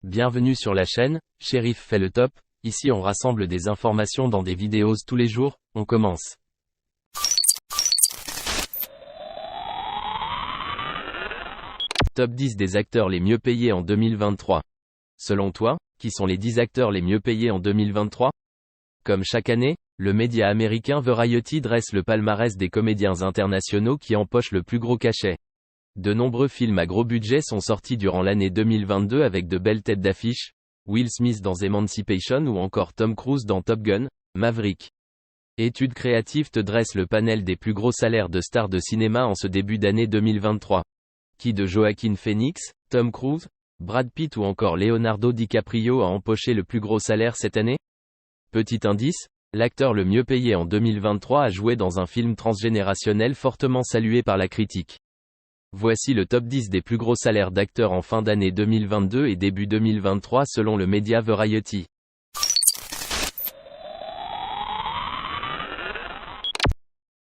Bienvenue sur la chaîne, Shérif fait le top. Ici on rassemble des informations dans des vidéos tous les jours. On commence. Top 10 des acteurs les mieux payés en 2023. Selon toi, qui sont les 10 acteurs les mieux payés en 2023? Comme chaque année, le média américain Variety dresse le palmarès des comédiens internationaux qui empochent le plus gros cachet. De nombreux films à gros budget sont sortis durant l'année 2022 avec de belles têtes d'affiche, Will Smith dans Emancipation ou encore Tom Cruise dans Top Gun, Maverick. Études créatives te dresse le panel des plus gros salaires de stars de cinéma en ce début d'année 2023. Qui de Joaquin Phoenix, Tom Cruise, Brad Pitt ou encore Leonardo DiCaprio a empoché le plus gros salaire cette année? Petit indice, l'acteur le mieux payé en 2023 a joué dans un film transgénérationnel fortement salué par la critique. Voici le top 10 des plus gros salaires d'acteurs en fin d'année 2022 et début 2023 selon le média Variety.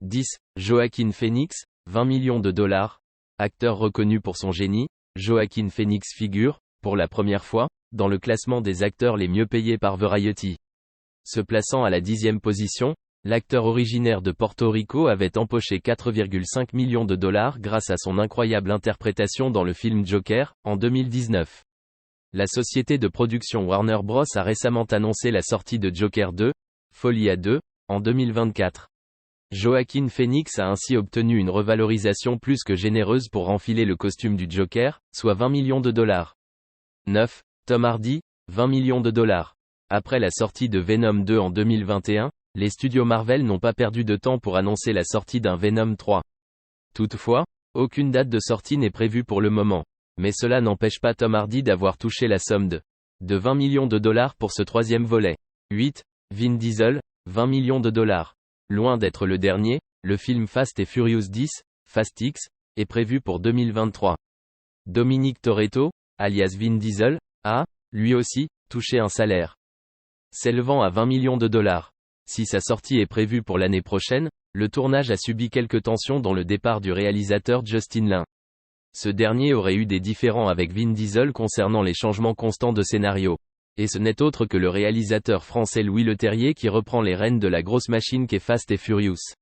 « 10. Joaquin Phoenix, 20 millions de dollars. Acteur reconnu pour son génie, Joaquin Phoenix figure, pour la première fois, dans le classement des acteurs les mieux payés par Variety. Se plaçant à la 10e position, l'acteur originaire de Porto Rico avait empoché 4,5 millions de dollars grâce à son incroyable interprétation dans le film Joker, en 2019. La société de production Warner Bros. A récemment annoncé la sortie de Joker 2, Folie à 2, en 2024. Joaquin Phoenix a ainsi obtenu une revalorisation plus que généreuse pour enfiler le costume du Joker, soit 20 millions de dollars. 9. Tom Hardy, 20 millions de dollars. Après la sortie de Venom 2 en 2021, les studios Marvel n'ont pas perdu de temps pour annoncer la sortie d'un Venom 3. Toutefois, aucune date de sortie n'est prévue pour le moment. Mais cela n'empêche pas Tom Hardy d'avoir touché la somme de 20 millions de dollars pour ce troisième volet. 8. Vin Diesel, 20 millions de dollars. Loin d'être le dernier, le film Fast and Furious 10, Fast X, est prévu pour 2023. Dominic Toretto, alias Vin Diesel, a, lui aussi, touché un salaire s'élevant à 20 millions de dollars. Si sa sortie est prévue pour l'année prochaine, le tournage a subi quelques tensions dont le départ du réalisateur Justin Lin. Ce dernier aurait eu des différends avec Vin Diesel concernant les changements constants de scénario. Et ce n'est autre que le réalisateur français Louis Leterrier qui reprend les rênes de la grosse machine qu'est Fast and Furious.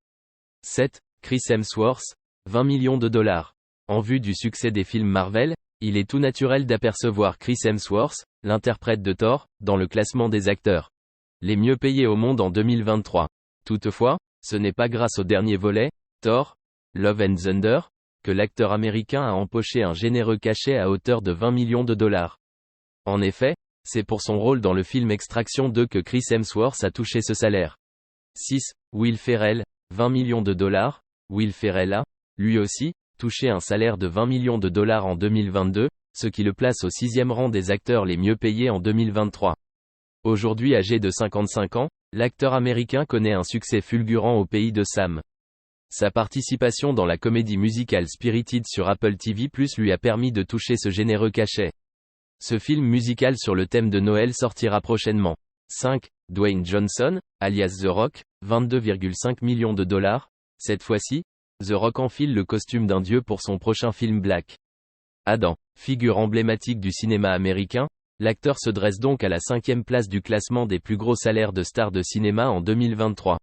7. Chris Hemsworth, 20 millions de dollars. En vue du succès des films Marvel, il est tout naturel d'apercevoir Chris Hemsworth, l'interprète de Thor, dans le classement des acteurs les mieux payés au monde en 2023. Toutefois, ce n'est pas grâce au dernier volet, Thor, Love and Thunder, que l'acteur américain a empoché un généreux cachet à hauteur de 20 millions de dollars. En effet, c'est pour son rôle dans le film Extraction 2 que Chris Hemsworth a touché ce salaire. 6. Will Ferrell, 20 millions de dollars. Will Ferrell a, lui aussi, touché un salaire de 20 millions de dollars en 2022, ce qui le place au 6e rang des acteurs les mieux payés en 2023. Aujourd'hui âgé de 55 ans, l'acteur américain connaît un succès fulgurant au pays de Sam. Sa participation dans la comédie musicale Spirited sur Apple TV+ lui a permis de toucher ce généreux cachet. Ce film musical sur le thème de Noël sortira prochainement. 5. Dwayne Johnson, alias The Rock, 22,5 millions de dollars. Cette fois-ci, The Rock enfile le costume d'un dieu pour son prochain film Black Adam. Figure emblématique du cinéma américain, l'acteur se dresse donc à la 5e place du classement des plus gros salaires de stars de cinéma en 2023.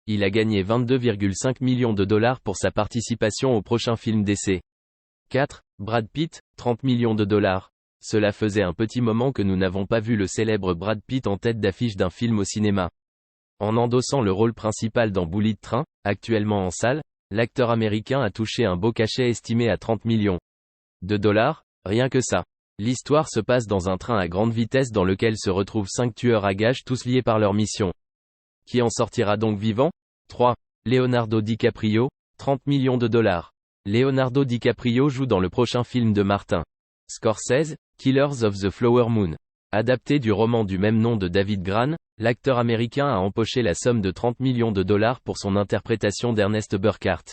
Il a gagné 22,5 millions de dollars pour sa participation au prochain film DC. 4. Brad Pitt, 30 millions de dollars. Cela faisait un petit moment que nous n'avons pas vu le célèbre Brad Pitt en tête d'affiche d'un film au cinéma. En endossant le rôle principal dans Bullet Train, actuellement en salle, l'acteur américain a touché un beau cachet estimé à 30 millions de dollars, rien que ça. L'histoire se passe dans un train à grande vitesse dans lequel se retrouvent 5 tueurs à gages tous liés par leur mission. Qui en sortira donc vivant? 3. Leonardo DiCaprio, 30 millions de dollars. Leonardo DiCaprio joue dans le prochain film de Martin Scorsese, Killers of the Flower Moon. Adapté du roman du même nom de David Gran, l'acteur américain a empoché la somme de 30 millions de dollars pour son interprétation d'Ernest Burkhart.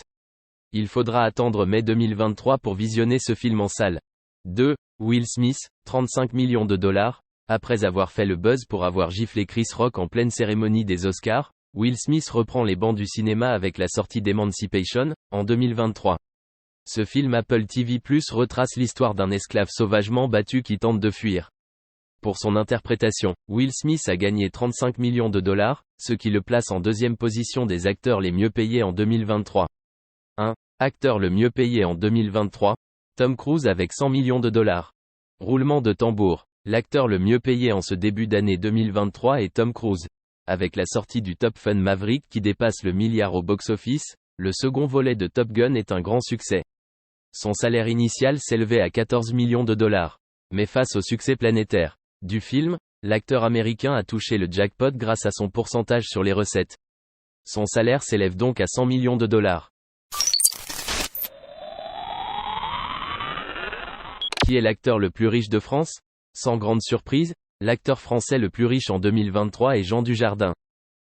Il faudra attendre mai 2023 pour visionner ce film en salle. 2. Will Smith, 35 millions de dollars. Après avoir fait le buzz pour avoir giflé Chris Rock en pleine cérémonie des Oscars, Will Smith reprend les bancs du cinéma avec la sortie d'Emancipation, en 2023. Ce film Apple TV+ retrace l'histoire d'un esclave sauvagement battu qui tente de fuir. Pour son interprétation, Will Smith a gagné 35 millions de dollars, ce qui le place en deuxième position des acteurs les mieux payés en 2023. 1. Acteur le mieux payé en 2023, Tom Cruise avec 100 millions de dollars. Roulement de tambour. L'acteur le mieux payé en ce début d'année 2023 est Tom Cruise. Avec la sortie du Top Gun Maverick qui dépasse le milliard au box-office, le second volet de Top Gun est un grand succès. Son salaire initial s'élevait à 14 millions de dollars. Mais face au succès planétaire du film, l'acteur américain a touché le jackpot grâce à son pourcentage sur les recettes. Son salaire s'élève donc à 100 millions de dollars. Qui est l'acteur le plus riche de France ? Sans grande surprise, l'acteur français le plus riche en 2023 est Jean Dujardin.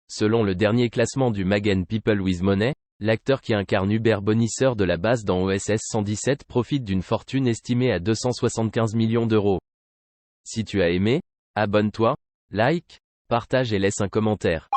Selon le dernier classement du magazine People with Money, l'acteur qui incarne Hubert Bonisseur de la base dans OSS 117 profite d'une fortune estimée à 275 millions d'euros. Si tu as aimé, abonne-toi, like, partage et laisse un commentaire.